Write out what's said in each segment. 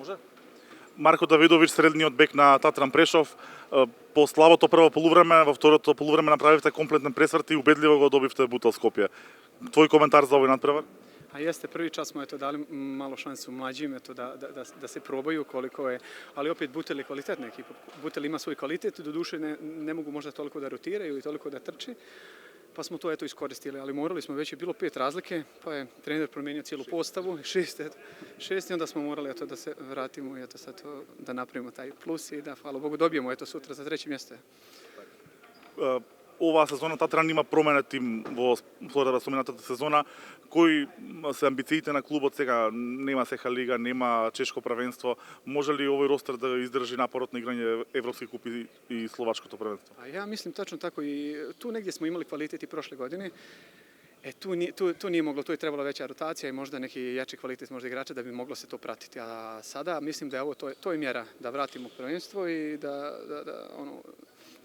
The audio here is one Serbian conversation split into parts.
Може. Марко Давидович, средниот бек на Татран Прешов. По слабото прво полувреме, во второто полувреме направивте комплетен пресврт и убедливо го добивте Бутел Скопје. Твој коментар за овој надпревар? A jeste, prvi čas smo dali malo šansu mlađim da se probaju koliko je, ali opet Butel je kvalitetna ekipa. Butel ima svoj kvalitet, doduše ne mogu možda toliko da rotiraju i toliko da trči, pa smo to iskoristili, ali morali smo, već je bilo 5 razlike, pa je trener promijenio cijelu postavu, 6 i onda smo morali da se vratimo i sad da napravimo taj plus i da, hvala Bogu, dobijemo sutra za 3. mjesto. Оваа сезона Татран има променет тим во Флорида споменатата сезона. Кои се амбициите на клубот сега? Нема сеха лига, нема чешко првенство. Може ли овој ростер да издржи напорот на играње Европски куп и Словачкото првенство? Ja mislim tačno tako i tu negdje smo imali kvalitet i prošle godine. Tu nije moglo, tu je trebala veća rotacija i možda neki jači kvalitet možda igrača da bi moglo se to pratiti. A sada mislim da je ovo to je mjera da vratimo prvenstvo i da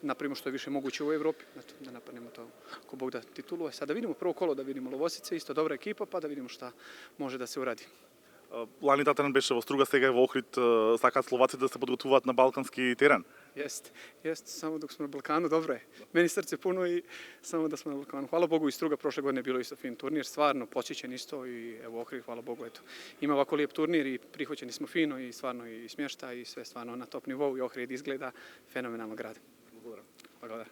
napravimo što je više moguće u Evropi, da napadnemo to ko Bog da titulu. Sada vidimo prvo kolo, da vidimo Lovosice, isto dobra ekipa, pa da vidimo šta može da se uradi. Лани Татран беше во Струга, сега е во Охрид. Сакаат словаците да се подготвуваат на балкански терен? Jeste, samo dok smo na Balkanu, dobro je. Meni srce puno i samo da smo na Balkanu. Hvala Bogu i Struga prošle godine je bilo isto fin turnir, stvarno posjećen isto i evo Ohrid, hvala Bogu, eto. Ima ovako lijep turnir i prihvaćeni smo fino i stvarno i smješta i sve stvarno na top nivou i Ohrid izgleda fenomenalno grad. Hvala.